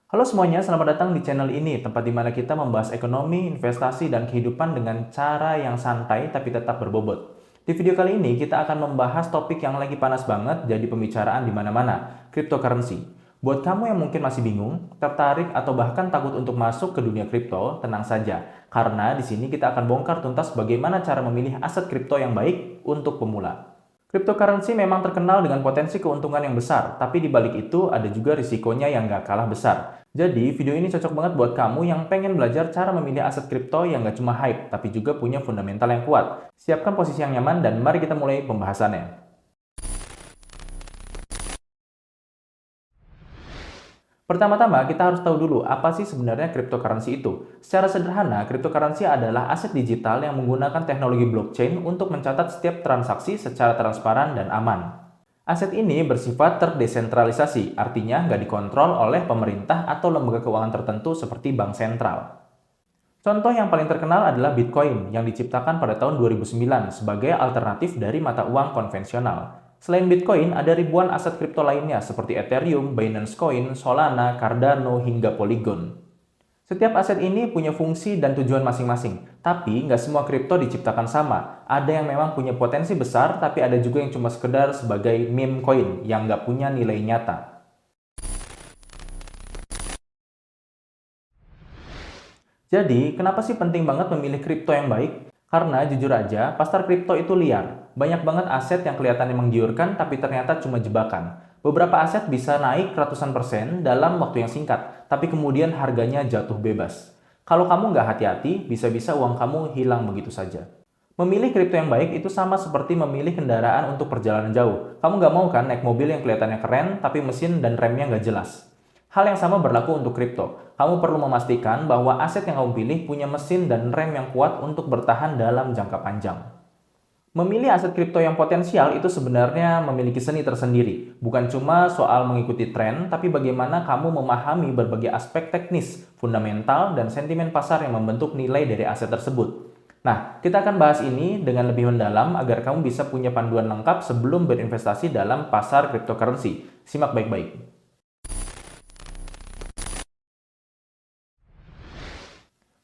Halo semuanya, selamat datang di channel ini, tempat di mana kita membahas ekonomi, investasi, dan kehidupan dengan cara yang santai tapi tetap berbobot. Di video kali ini, kita akan membahas topik yang lagi panas banget jadi pembicaraan di mana-mana, cryptocurrency. Buat kamu yang mungkin masih bingung, tertarik, atau bahkan takut untuk masuk ke dunia kripto, tenang saja. Karena di sini kita akan bongkar tuntas bagaimana cara memilih aset kripto yang baik untuk pemula. Cryptocurrency memang terkenal dengan potensi keuntungan yang besar, tapi di balik itu ada juga risikonya yang nggak kalah besar. Jadi, video ini cocok banget buat kamu yang pengen belajar cara memilih aset kripto yang nggak cuma hype, tapi juga punya fundamental yang kuat. Siapkan posisi yang nyaman dan mari kita mulai pembahasannya. Pertama-tama, kita harus tahu dulu apa sih sebenarnya cryptocurrency itu. Secara sederhana, cryptocurrency adalah aset digital yang menggunakan teknologi blockchain untuk mencatat setiap transaksi secara transparan dan aman. Aset ini bersifat terdesentralisasi, artinya nggak dikontrol oleh pemerintah atau lembaga keuangan tertentu seperti bank sentral. Contoh yang paling terkenal adalah Bitcoin yang diciptakan pada tahun 2009 sebagai alternatif dari mata uang konvensional. Selain Bitcoin, ada ribuan aset kripto lainnya seperti Ethereum, Binance Coin, Solana, Cardano, hingga Polygon. Setiap aset ini punya fungsi dan tujuan masing-masing, tapi nggak semua kripto diciptakan sama. Ada yang memang punya potensi besar, tapi ada juga yang cuma sekedar sebagai meme coin yang nggak punya nilai nyata. Jadi, kenapa sih penting banget memilih kripto yang baik? Karena jujur aja, pasar kripto itu liar. Banyak banget aset yang kelihatannya menggiurkan tapi ternyata cuma jebakan. Beberapa aset bisa naik ratusan persen dalam waktu yang singkat, tapi kemudian harganya jatuh bebas. Kalau kamu nggak hati-hati, bisa-bisa uang kamu hilang begitu saja. Memilih kripto yang baik itu sama seperti memilih kendaraan untuk perjalanan jauh. Kamu nggak mau kan naik mobil yang kelihatannya keren, tapi mesin dan remnya nggak jelas. Hal yang sama berlaku untuk kripto. Kamu perlu memastikan bahwa aset yang kamu pilih punya mesin dan rem yang kuat untuk bertahan dalam jangka panjang. Memilih aset kripto yang potensial itu sebenarnya memiliki seni tersendiri. Bukan cuma soal mengikuti tren, tapi bagaimana kamu memahami berbagai aspek teknis, fundamental, dan sentimen pasar yang membentuk nilai dari aset tersebut. Nah, kita akan bahas ini dengan lebih mendalam agar kamu bisa punya panduan lengkap sebelum berinvestasi dalam pasar cryptocurrency. Simak baik-baik.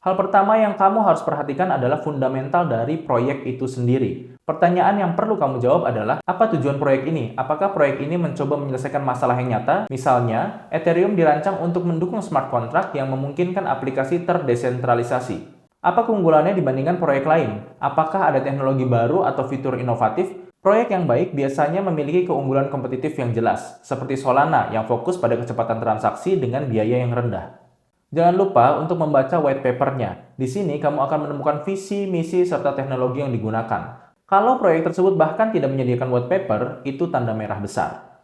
Hal pertama yang kamu harus perhatikan adalah fundamental dari proyek itu sendiri. Pertanyaan yang perlu kamu jawab adalah, apa tujuan proyek ini? Apakah proyek ini mencoba menyelesaikan masalah yang nyata? Misalnya, Ethereum dirancang untuk mendukung smart contract yang memungkinkan aplikasi terdesentralisasi. Apa keunggulannya dibandingkan proyek lain? Apakah ada teknologi baru atau fitur inovatif? Proyek yang baik biasanya memiliki keunggulan kompetitif yang jelas, seperti Solana yang fokus pada kecepatan transaksi dengan biaya yang rendah. Jangan lupa untuk membaca white paper-nya. Di sini kamu akan menemukan visi, misi, serta teknologi yang digunakan. Kalau proyek tersebut bahkan tidak menyediakan white paper, itu tanda merah besar.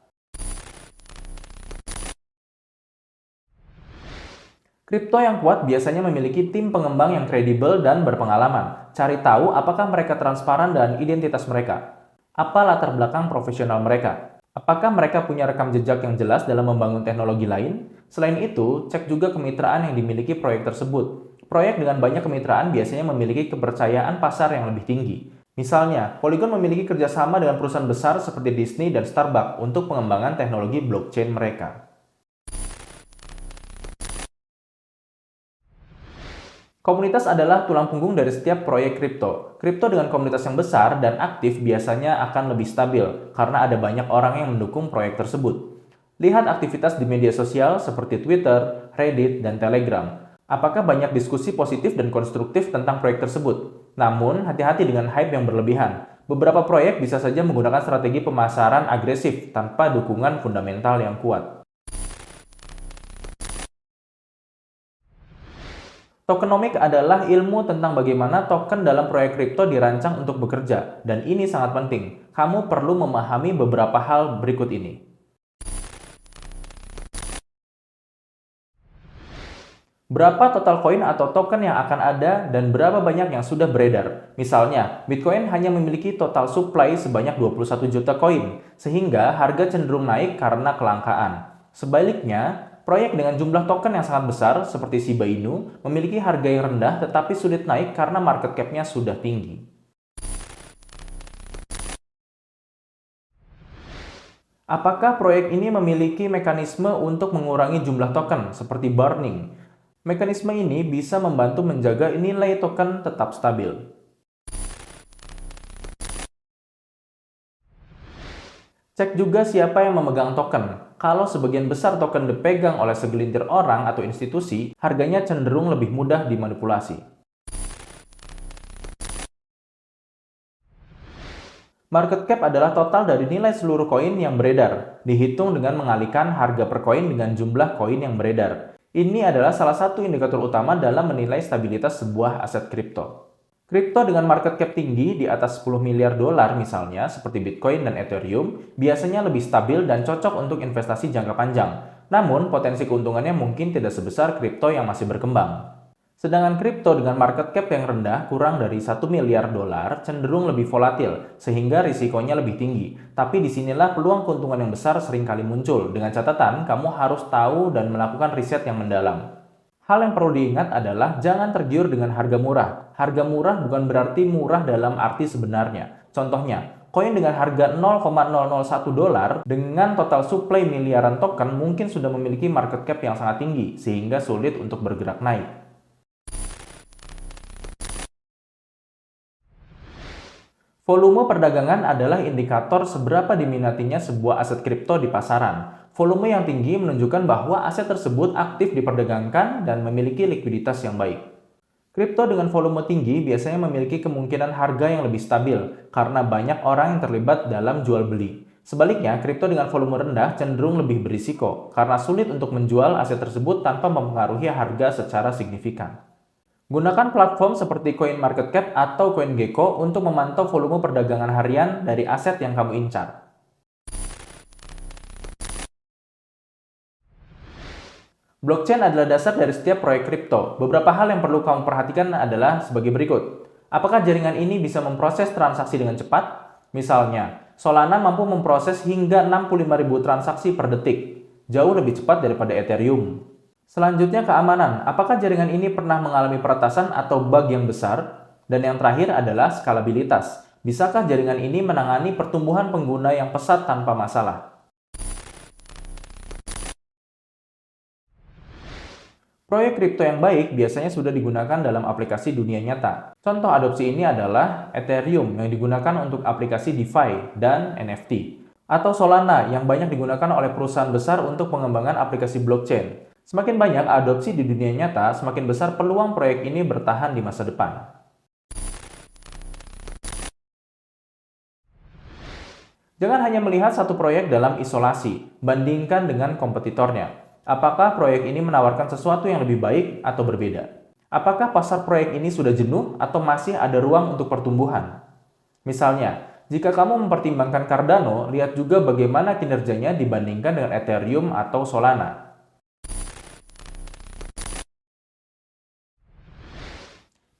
Kripto yang kuat biasanya memiliki tim pengembang yang kredibel dan berpengalaman. Cari tahu apakah mereka transparan dan identitas mereka. Apa latar belakang profesional mereka? Apakah mereka punya rekam jejak yang jelas dalam membangun teknologi lain? Selain itu, cek juga kemitraan yang dimiliki proyek tersebut. Proyek dengan banyak kemitraan biasanya memiliki kepercayaan pasar yang lebih tinggi. Misalnya, Polygon memiliki kerjasama dengan perusahaan besar seperti Disney dan Starbucks untuk pengembangan teknologi blockchain mereka. Komunitas adalah tulang punggung dari setiap proyek kripto. Kripto dengan komunitas yang besar dan aktif biasanya akan lebih stabil karena ada banyak orang yang mendukung proyek tersebut. Lihat aktivitas di media sosial seperti Twitter, Reddit, dan Telegram. Apakah banyak diskusi positif dan konstruktif tentang proyek tersebut? Namun, hati-hati dengan hype yang berlebihan. Beberapa proyek bisa saja menggunakan strategi pemasaran agresif tanpa dukungan fundamental yang kuat. Tokenomics adalah ilmu tentang bagaimana token dalam proyek kripto dirancang untuk bekerja, dan ini sangat penting. Kamu perlu memahami beberapa hal berikut ini. Berapa total koin atau token yang akan ada dan berapa banyak yang sudah beredar? Misalnya, Bitcoin hanya memiliki total supply sebanyak 21 juta koin, sehingga harga cenderung naik karena kelangkaan. Sebaliknya, proyek dengan jumlah token yang sangat besar seperti Shiba Inu memiliki harga yang rendah tetapi sulit naik karena market cap-nya sudah tinggi. Apakah proyek ini memiliki mekanisme untuk mengurangi jumlah token seperti burning? Mekanisme ini bisa membantu menjaga nilai token tetap stabil. Cek juga siapa yang memegang token. Kalau sebagian besar token dipegang oleh segelintir orang atau institusi, harganya cenderung lebih mudah dimanipulasi. Market cap adalah total dari nilai seluruh koin yang beredar, dihitung dengan mengalihkan harga per koin dengan jumlah koin yang beredar. Ini adalah salah satu indikator utama dalam menilai stabilitas sebuah aset kripto. Kripto dengan market cap tinggi di atas 10 miliar dolar misalnya, seperti Bitcoin dan Ethereum, biasanya lebih stabil dan cocok untuk investasi jangka panjang. Namun, potensi keuntungannya mungkin tidak sebesar kripto yang masih berkembang. Sedangkan kripto dengan market cap yang rendah kurang dari 1 miliar dolar cenderung lebih volatil sehingga risikonya lebih tinggi. Tapi disinilah peluang keuntungan yang besar seringkali muncul. Dengan catatan, kamu harus tahu dan melakukan riset yang mendalam. Hal yang perlu diingat adalah jangan tergiur dengan harga murah. Harga murah bukan berarti murah dalam arti sebenarnya. Contohnya, koin dengan harga 0,001 dolar dengan total supply miliaran token mungkin sudah memiliki market cap yang sangat tinggi sehingga sulit untuk bergerak naik. Volume perdagangan adalah indikator seberapa diminatinya sebuah aset kripto di pasaran. Volume yang tinggi menunjukkan bahwa aset tersebut aktif diperdagangkan dan memiliki likuiditas yang baik. Kripto dengan volume tinggi biasanya memiliki kemungkinan harga yang lebih stabil karena banyak orang yang terlibat dalam jual beli. Sebaliknya, kripto dengan volume rendah cenderung lebih berisiko karena sulit untuk menjual aset tersebut tanpa mempengaruhi harga secara signifikan. Gunakan platform seperti CoinMarketCap atau CoinGecko untuk memantau volume perdagangan harian dari aset yang kamu incar. Blockchain adalah dasar dari setiap proyek kripto. Beberapa hal yang perlu kamu perhatikan adalah sebagai berikut. Apakah jaringan ini bisa memproses transaksi dengan cepat? Misalnya, Solana mampu memproses hingga 65.000 transaksi per detik, jauh lebih cepat daripada Ethereum. Selanjutnya keamanan, apakah jaringan ini pernah mengalami peretasan atau bug yang besar? Dan yang terakhir adalah skalabilitas. Bisakah jaringan ini menangani pertumbuhan pengguna yang pesat tanpa masalah? Proyek kripto yang baik biasanya sudah digunakan dalam aplikasi dunia nyata. Contoh adopsi ini adalah Ethereum yang digunakan untuk aplikasi DeFi dan NFT. Atau Solana yang banyak digunakan oleh perusahaan besar untuk pengembangan aplikasi blockchain. Semakin banyak adopsi di dunia nyata, semakin besar peluang proyek ini bertahan di masa depan. Jangan hanya melihat satu proyek dalam isolasi, bandingkan dengan kompetitornya. Apakah proyek ini menawarkan sesuatu yang lebih baik atau berbeda? Apakah pasar proyek ini sudah jenuh atau masih ada ruang untuk pertumbuhan? Misalnya, jika kamu mempertimbangkan Cardano, lihat juga bagaimana kinerjanya dibandingkan dengan Ethereum atau Solana.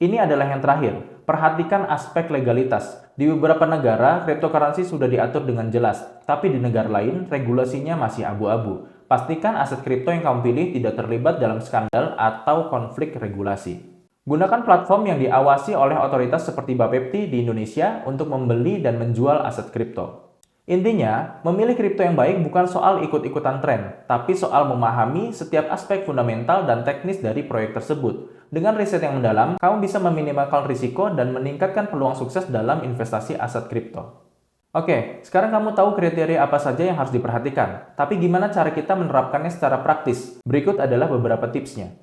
Ini adalah yang terakhir, perhatikan aspek legalitas. Di beberapa negara, cryptocurrency sudah diatur dengan jelas, tapi di negara lain, regulasinya masih abu-abu. Pastikan aset kripto yang kamu pilih tidak terlibat dalam skandal atau konflik regulasi. Gunakan platform yang diawasi oleh otoritas seperti Bapepti di Indonesia untuk membeli dan menjual aset kripto. Intinya, memilih kripto yang baik bukan soal ikut-ikutan tren, tapi soal memahami setiap aspek fundamental dan teknis dari proyek tersebut. Dengan riset yang mendalam, kamu bisa meminimalkan risiko dan meningkatkan peluang sukses dalam investasi aset kripto. Oke, sekarang kamu tahu kriteria apa saja yang harus diperhatikan. Tapi gimana cara kita menerapkannya secara praktis? Berikut adalah beberapa tipsnya.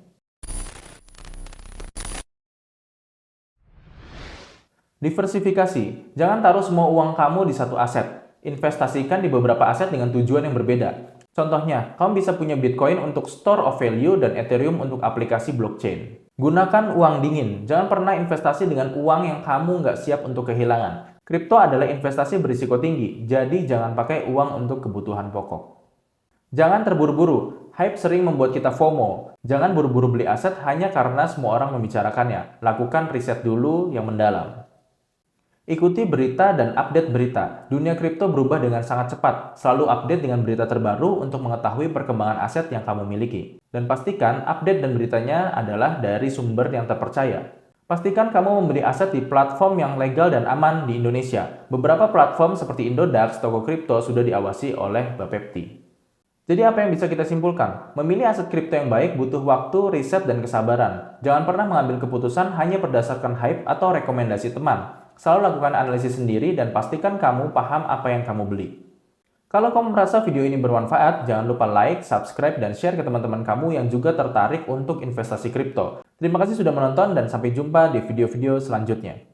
Diversifikasi. Jangan taruh semua uang kamu di satu aset. Investasikan di beberapa aset dengan tujuan yang berbeda. Contohnya, kamu bisa punya Bitcoin untuk store of value dan Ethereum untuk aplikasi blockchain. Gunakan uang dingin. Jangan pernah investasi dengan uang yang kamu nggak siap untuk kehilangan. Kripto adalah investasi berisiko tinggi, jadi jangan pakai uang untuk kebutuhan pokok. Jangan terburu-buru. Hype sering membuat kita FOMO. Jangan buru-buru beli aset hanya karena semua orang membicarakannya. Lakukan riset dulu yang mendalam. Ikuti berita dan update berita. Dunia kripto berubah dengan sangat cepat. Selalu update dengan berita terbaru untuk mengetahui perkembangan aset yang kamu miliki. Dan pastikan update dan beritanya adalah dari sumber yang terpercaya. Pastikan kamu membeli aset di platform yang legal dan aman di Indonesia. Beberapa platform seperti Indodax, toko kripto sudah diawasi oleh Bapepti. Jadi apa yang bisa kita simpulkan? Memilih aset kripto yang baik butuh waktu, riset, dan kesabaran. Jangan pernah mengambil keputusan hanya berdasarkan hype atau rekomendasi teman. Selalu lakukan analisis sendiri dan pastikan kamu paham apa yang kamu beli. Kalau kamu merasa video ini bermanfaat, jangan lupa like, subscribe, dan share ke teman-teman kamu yang juga tertarik untuk investasi kripto. Terima kasih sudah menonton dan sampai jumpa di video-video selanjutnya.